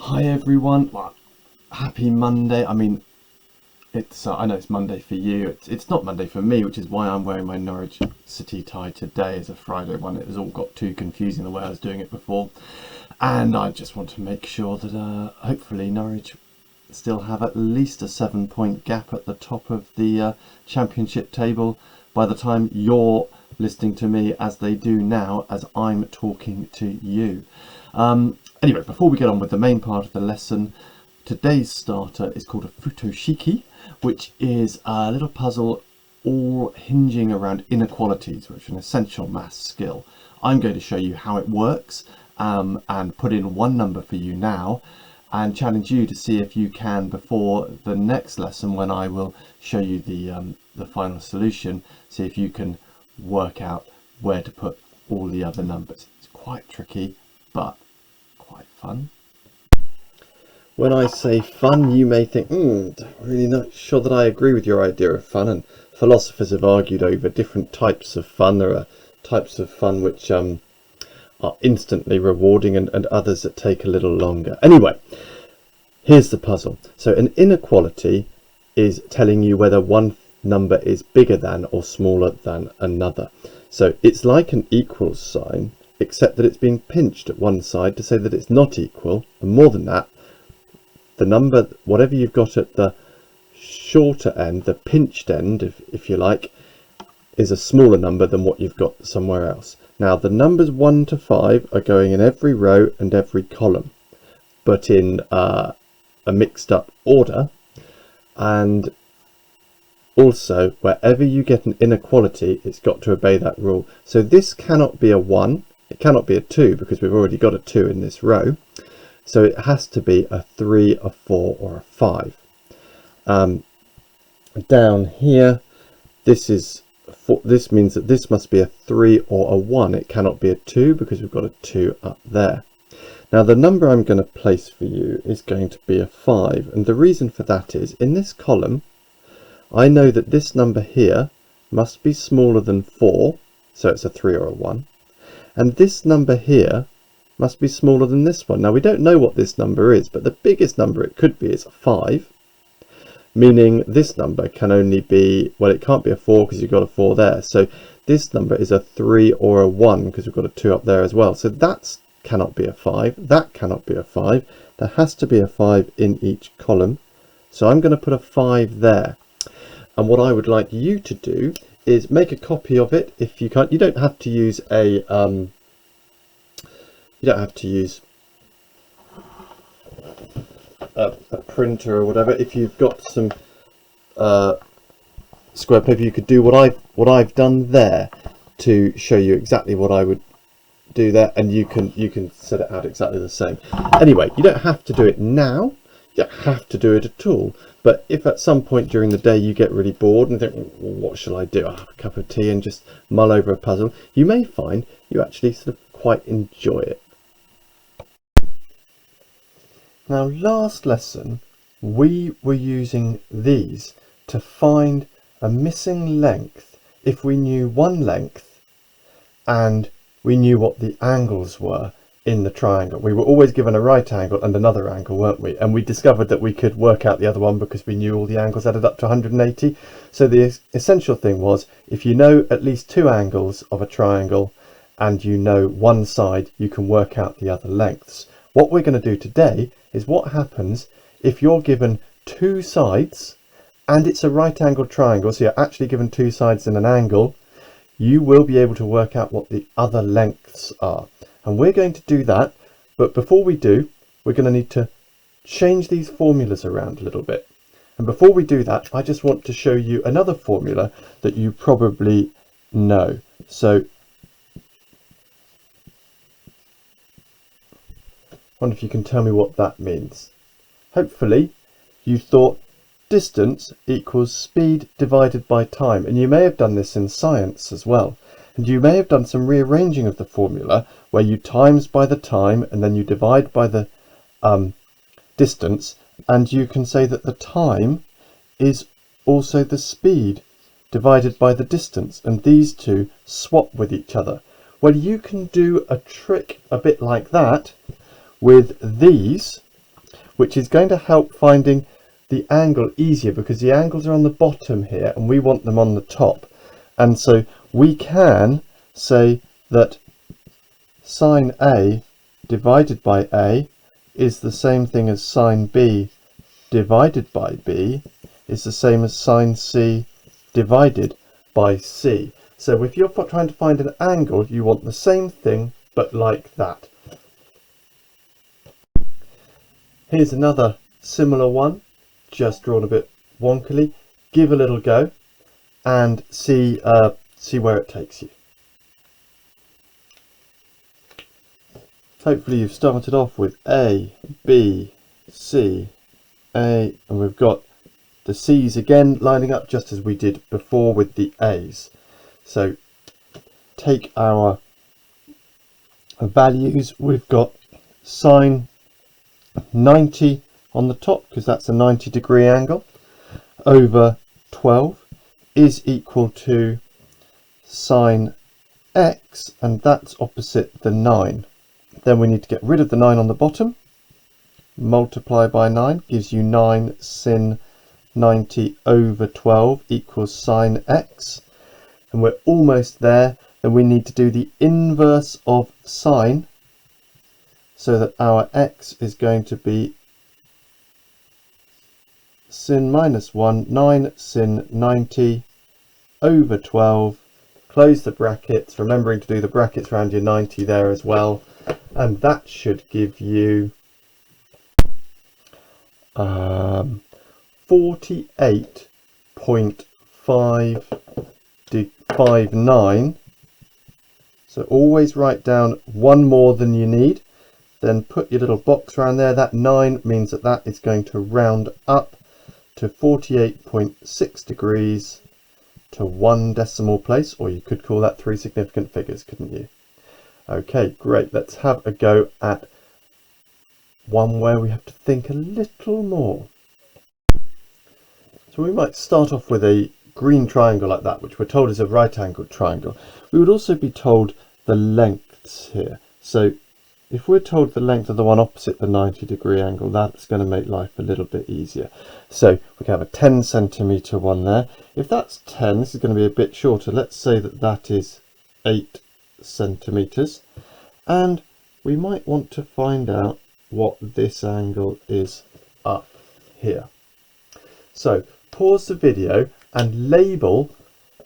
Hi everyone. Well, happy Monday. I mean, it's I know it's Monday for you. It's not Monday for me, which is why I'm wearing my Norwich City tie today as a Friday one. It has all got too confusing the way I was doing it before, and I just want to make sure that hopefully Norwich still have at least a 7-point gap at the top of the championship table by the time you're listening to me, as they do now as I'm talking to you. Anyway, before we get on with the main part of the lesson, today's starter is called a futoshiki, which is a little puzzle all hinging around inequalities, which is an essential maths skill. I'm going to show you how it works and put in one number for you now and challenge you to see if you can, before the next lesson when I will show you the final solution, see if you can work out where to put all the other numbers. It's quite tricky, but quite fun. When I say fun, you may think, really not sure that I agree with your idea of fun, and philosophers have argued over different types of fun. There are types of fun which are instantly rewarding and others that take a little longer. Anyway, here's the puzzle. So an inequality is telling you whether one number is bigger than or smaller than another. So it's like an equals sign, except that it's been pinched at one side to say that it's not equal, and more than that, the number, whatever you've got at the shorter end, the pinched end, if you like, is a smaller number than what you've got somewhere else. Now the numbers 1 to 5 are going in every row and every column, but in a mixed up order, and also wherever you get an inequality, it's got to obey that rule. So this cannot be a 1, it cannot be a 2 because we've already got a 2 in this row. So it has to be a 3, a 4 or a 5. Down here, this means that this must be a 3 or a 1. It cannot be a 2 because we've got a 2 up there. Now the number I'm going to place for you is going to be a 5, and the reason for that is, in this column I know that this number here must be smaller than 4, so it's a 3 or a 1, and this number here must be smaller than this one. Now we don't know what this number is, but the biggest number it could be is a 5, meaning this number can only be, well, it can't be a 4 because you've got a 4 there, so this number is a 3 or a 1 because we've got a 2 up there as well. So that cannot be a 5, that cannot be a 5, there has to be a 5 in each column, so I'm going to put a 5 there. And what I would like you to do is make a copy of it. If you can't, you don't have to use a a printer or whatever. If you've got some square paper, you could do what I've done there to show you exactly what I would do there, and you can set it out exactly the same. Anyway, you don't have to do it now, you don't have to do it at all, but if at some point during the day you get really bored and think, well, what shall I do? I'll have a cup of tea and just mull over a puzzle, you may find you actually sort of quite enjoy it. Now last lesson we were using these to find a missing length if we knew one length and we knew what the angles were in the triangle. We were always given a right angle and another angle, weren't we? And we discovered that we could work out the other one because we knew all the angles added up to 180. So the essential thing was, if you know at least 2 angles of a triangle and you know one side, you can work out the other lengths. What we're going to do today is what happens if you're given 2 sides and it's a right angled triangle, so you're actually given 2 sides in an angle, you will be able to work out what the other lengths are. And we're going to do that, but before we do, we're going to need to change these formulas around a little bit. And before we do that, I just want to show you another formula that you probably know. So I wonder if you can tell me what that means. Hopefully you thought distance equals speed divided by time, and you may have done this in science as well, and you may have done some rearranging of the formula where you times by the time and then you divide by the distance, and you can say that the time is also the speed divided by the distance, and these two swap with each other. Well, you can do a trick a bit like that with these which is going to help finding the angle easier, because the angles are on the bottom here and we want them on the top. And so we can say that sine A divided by A is the same thing as sine B divided by B is the same as sine C divided by C. So if you're trying to find an angle, you want the same thing, but like that. Here's another similar one, just drawn a bit wonkily. Give a little go and see where it takes you. Hopefully you've started off with A, B, C, A, and we've got the C's again lining up just as we did before with the A's. So take our values. We've got sine 90 on the top, because that's a 90-degree angle, over 12 is equal to sine x, and that's opposite the 9. Then we need to get rid of the 9 on the bottom. Multiply by 9 gives you 9 sin 90 over 12 equals sine x. And we're almost there. Then we need to do the inverse of sine, so that our x is going to be sin minus 1, 9 sin 90 over 12. Close the brackets, remembering to do the brackets around your 90 there as well. And that should give you 48.559. So always write down one more than you need. Then put your little box around there. That 9 means that that is going to round up to 48.6 degrees to 1 decimal place, or you could call that 3 significant figures, couldn't you? Okay, great. Let's have a go at one where we have to think a little more. So we might start off with a green triangle like that, which we're told is a right-angled triangle. We would also be told the lengths here. So if we're told the length of the one opposite the 90-degree angle, that's going to make life a little bit easier. So we can have a 10 centimetre one there. If that's 10, this is going to be a bit shorter. Let's say that that is 8 centimetres. And we might want to find out what this angle is up here. So pause the video and label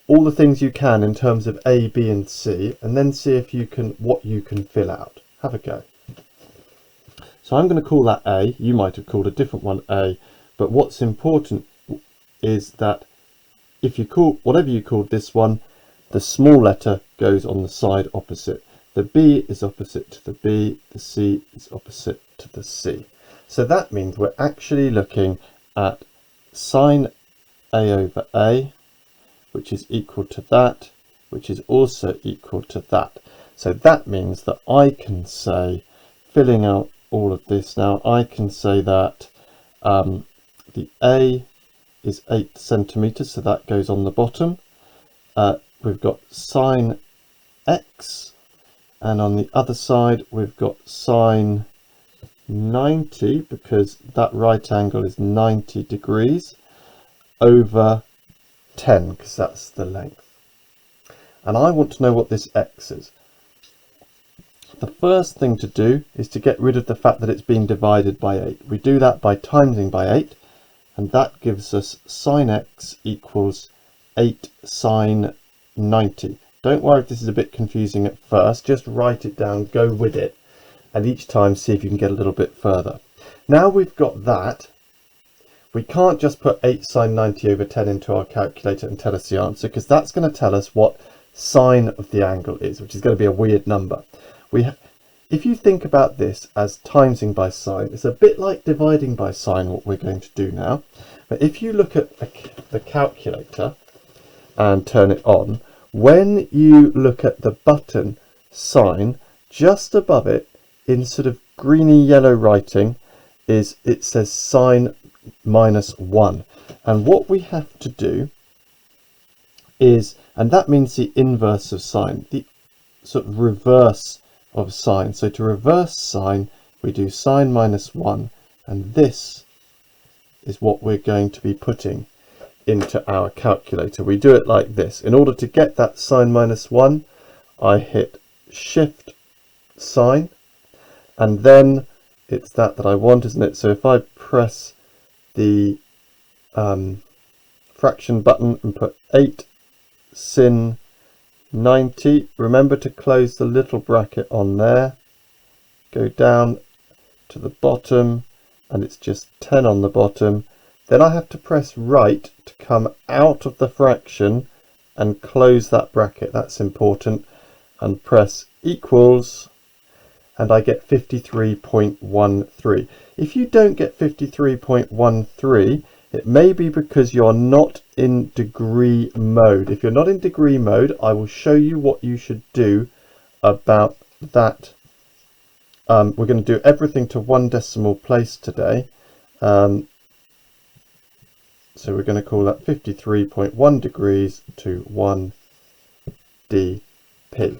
all the things you can in terms of A, B and C, and then see if you can what you can fill out. Have a go. So I'm going to call that A. You might have called a different one A, but what's important is that if you call whatever you called this one, the small letter goes on the side opposite. The B is opposite to the B, the C is opposite to the C. So that means we're actually looking at sine A over A, which is equal to that, which is also equal to that. So that means that I can say, filling out all of this now, I can say that the A is 8 centimetres, so that goes on the bottom. We've got sine x, and on the other side we've got sine 90, because that right angle is 90 degrees, over 10, because that's the length. And I want to know what this x is. The first thing to do is to get rid of the fact that it's been divided by 8. We do that by timesing by 8, and that gives us sine x equals 8 sine 90. Don't worry if this is a bit confusing at first, just write it down, go with it, and each time see if you can get a little bit further. Now we've got that, we can't just put 8 sine 90 over 10 into our calculator and tell us the answer, because that's going to tell us what sine of the angle is, which is going to be a weird number. If you think about this as timesing by sine, it's a bit like dividing by sine, what we're going to do now. But if you look at the calculator and turn it on, when you look at the button sine, just above it, in sort of greeny yellow writing, it says sine minus 1. And what we have to do is, and that means the inverse of sine, the sort of reverse of sine. So to reverse sine, we do sine minus 1 and this is what we're going to be putting into our calculator. We do it like this. In order to get that sine minus 1, I hit shift sine, and then it's that I want, isn't it? So if I press the fraction button and put 8 sin 90, remember to close the little bracket on there, go down to the bottom, and it's just 10 on the bottom. Then I have to press right to come out of the fraction and close that bracket. That's important. And press equals, and I get 53.13. If you don't get 53.13, it may be because you're not in degree mode. If you're not in degree mode, I will show you what you should do about that. We're going to do everything to 1 decimal place today. So we're going to call that 53.1 degrees to 1 dp.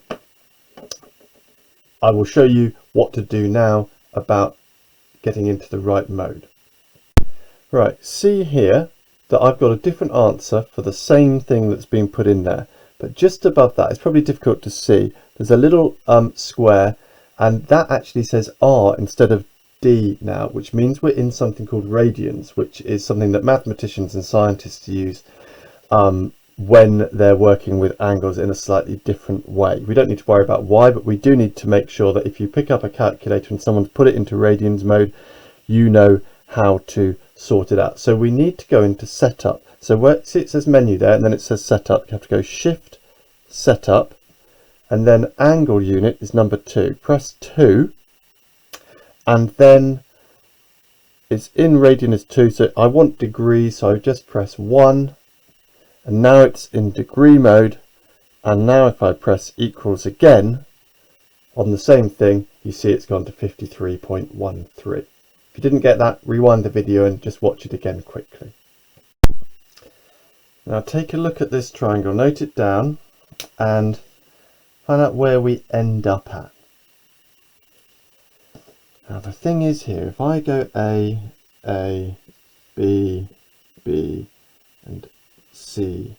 I will show you what to do now about getting into the right mode. Right, see here that I've got a different answer for the same thing that's been put in there, but just above that, it's probably difficult to see, there's a little square, and that actually says R instead of D now, which means we're in something called radians, which is something that mathematicians and scientists use when they're working with angles in a slightly different way. We don't need to worry about why, but we do need to make sure that if you pick up a calculator and someone's put it into radians mode, you know how to sort it out. So we need to go into setup. So where, see, it says menu there, and then it says setup. You have to go shift setup, and then angle unit is number 2. Press 2, and then it's in radian as 2. So I want degrees, so I just press 1, and now it's in degree mode. And now if I press equals again on the same thing, you see it's gone to 53.13. If you didn't get that, rewind the video and just watch it again quickly. Now take a look at this triangle, note it down, and find out where we end up at. Now the thing is here, if I go A, B, and C,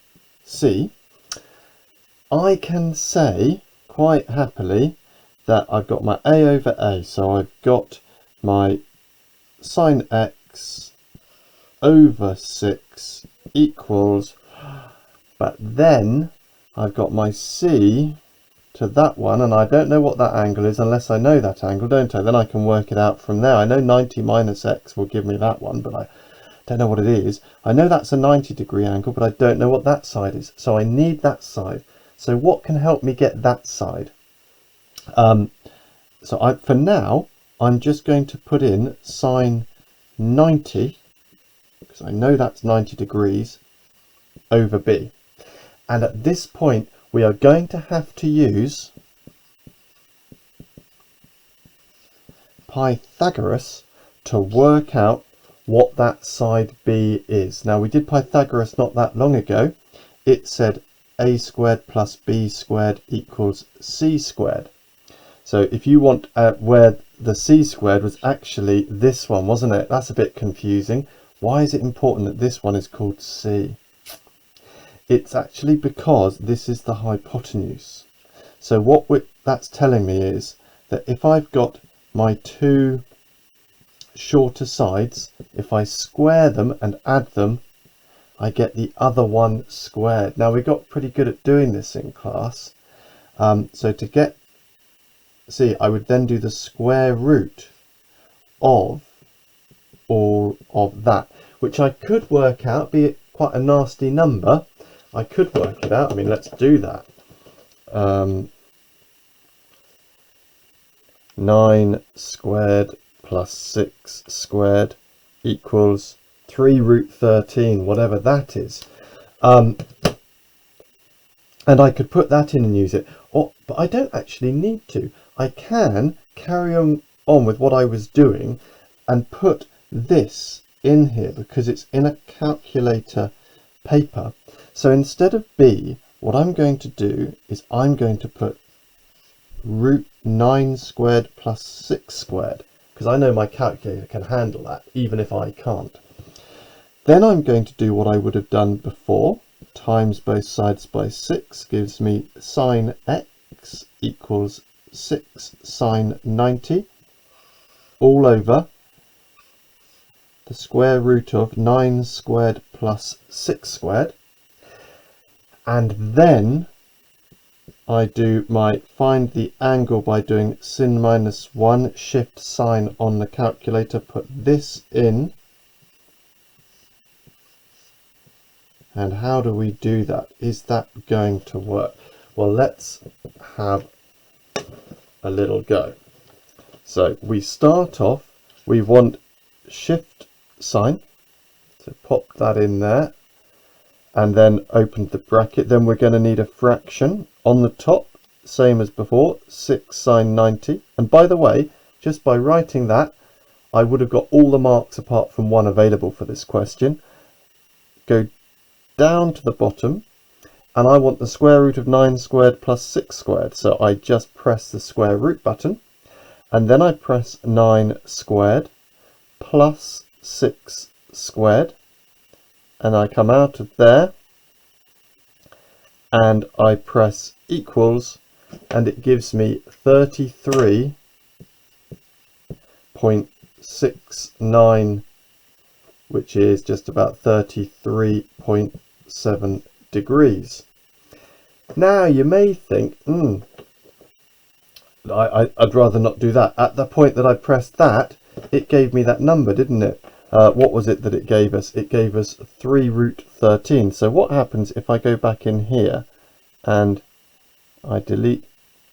I can say quite happily that I've got my A over A. So I've got my sine x over 6 equals, but then I've got my C to that one, and I don't know what that angle is unless I know that angle, don't I? Then I can work it out from there. I know 90 minus x will give me that one, but I don't know what it is. I know that's a 90-degree angle, but I don't know what that side is. So I need that side. So what can help me get that side? For now, I'm just going to put in sine 90, because I know that's 90 degrees, over B. And at this point, we are going to have to use Pythagoras to work out what that side B is. Now, we did Pythagoras not that long ago. It said a squared plus b squared equals c squared. So if you want where the c squared was actually this one, wasn't it? That's a bit confusing. Why is it important that this one is called c? It's actually because this is the hypotenuse. So what that's telling me is that if I've got my two shorter sides, if I square them and add them, I get the other one squared. Now, we got pretty good at doing this in class. So to get C, I would then do the square root of all of that, which I could work out, be it quite a nasty number. I could work it out. I mean, let's do that. 9 squared plus 6 squared equals 3 root 13, whatever that is. And I could put that in and use it. But I don't actually need to. I can carry on with what I was doing and put this in here because it's in a calculator paper. So instead of b, what I'm going to do is I'm going to put root 9 squared plus 6 squared. because I know my calculator can handle that, even if I can't. Then I'm going to do what I would have done before, times both sides by 6 gives me sine x equals 6 sine 90 all over the square root of 9 squared plus 6 squared. And then I do my find the angle by doing sin minus 1, shift sine on the calculator, put this in. And how do we do that? Is that going to work? Well, let's have a little go. So we start off, we want shift sine, so pop that in there, and then open the bracket. Then we're going to need a fraction on the top, same as before, 6 sine 90. And by the way, just by writing that, I would have got all the marks apart from one available for this question. Go down to the bottom, and I want the square root of 9 squared plus 6 squared. So I just press the square root button, and then I press 9 squared plus 6 squared, and I come out of there and I press equals, and it gives me 33.69, which is just about 33.7 degrees. Now you may think, I'd rather not do that. At the point that I pressed that, it gave me that number, didn't it? What was it that it gave us? It gave us 3 root 13. So what happens if I go back in here and I delete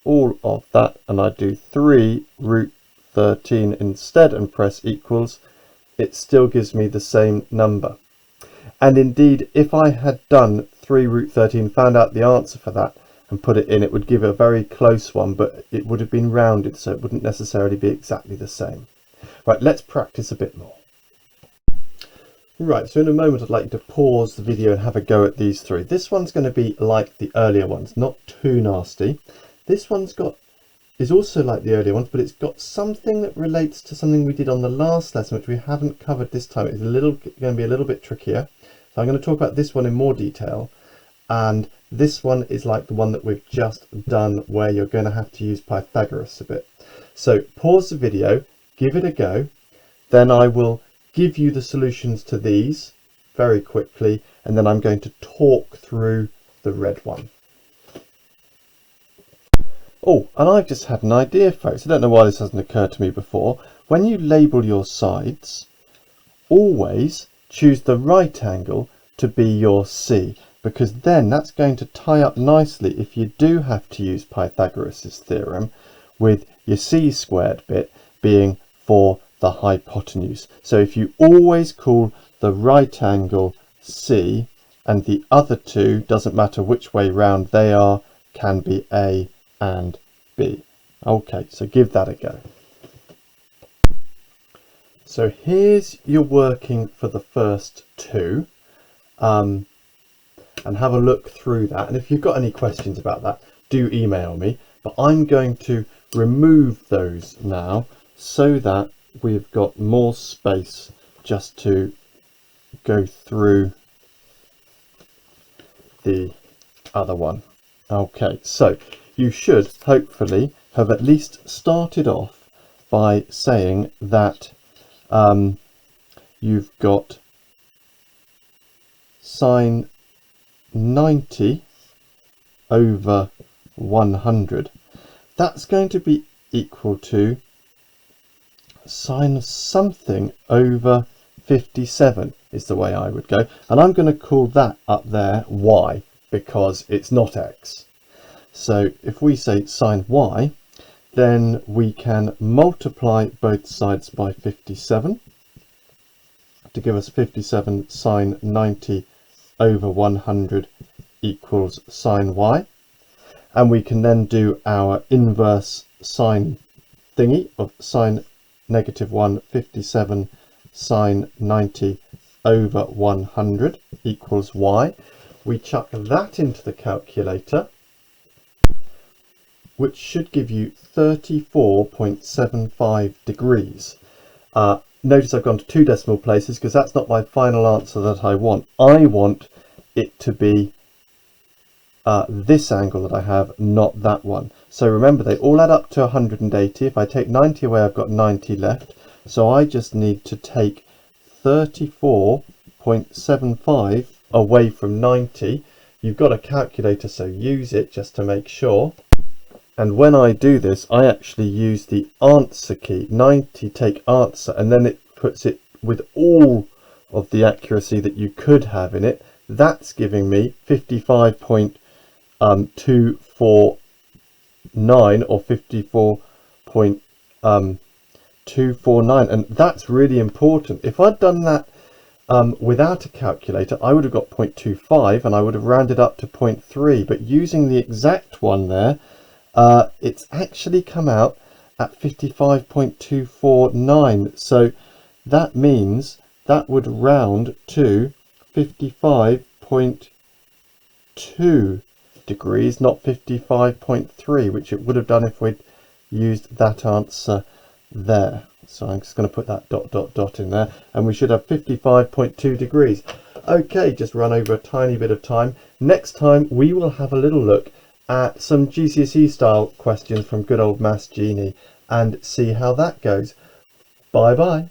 all of that and I do 3 root 13 instead and press equals? It still gives me the same number. And indeed, if I had done 3 root 13, found out the answer for that and put it in, it would give a very close one, but it would have been rounded, so it wouldn't necessarily be exactly the same. Right, let's practice a bit more. Right, so in a moment I'd like you to pause the video and have a go at these three. This one's going to be like the earlier ones, not too nasty. This one's is also like the earlier ones, but it's got something that relates to something we did on the last lesson, which we haven't covered this time. It's going to be a little bit trickier. So I'm going to talk about this one in more detail. And this one is like the one that we've just done, where you're going to have to use Pythagoras a bit. So pause the video, give it a go. Then I will give you the solutions to these very quickly, and then I'm going to talk through the red one. Oh, and I've just had an idea, folks. I don't know why this hasn't occurred to me before. When you label your sides, always choose the right angle to be your C, because then that's going to tie up nicely if you do have to use Pythagoras' theorem, with your C squared bit being for the hypotenuse. So if you always call the right angle C, and the other two, doesn't matter which way round they are, can be A and B. Okay, so give that a go. So here's your working for the first two, and have a look through that. And if you've got any questions about that, do email me. But I'm going to remove those now so that we've got more space just to go through the other one. Okay, so you should hopefully have at least started off by saying that you've got sine 90 over 100. That's going to be equal to sine something over 57 is the way I would go. And I'm going to call that up there y, because it's not x. So if we say sine y, then we can multiply both sides by 57 to give us 57 sine 90 over 100 equals sine y. And we can then do our inverse sine thingy of sine -1, 57 sine 90 over 100 equals y. We chuck that into the calculator. which should give you 34.75 degrees. Notice I've gone to 2 decimal places because that's not my final answer that I want. I want it to be this angle that I have, not that one. So remember, they all add up to 180. If I take 90 away, I've got 90 left. So I just need to take 34.75 away from 90. You've got a calculator, so use it just to make sure. And when I do this, I actually use the answer key. 90, take answer, and then it puts it with all of the accuracy that you could have in it. That's giving me 55.249 or 54.249, and that's really important. If I'd done that without a calculator, I would have got 0.25 and I would have rounded up to 0.3, but using the exact one there, it's actually come out at 55.249. So that means that would round to 55.2 degrees, not 55.3, which it would have done if we'd used that answer there. So I'm just going to put that ... in there, and we should have 55.2 degrees. Okay, just run over a tiny bit of time. Next time we will have a little look at some GCSE style questions from good old Maths Genie and see how that goes. Bye bye.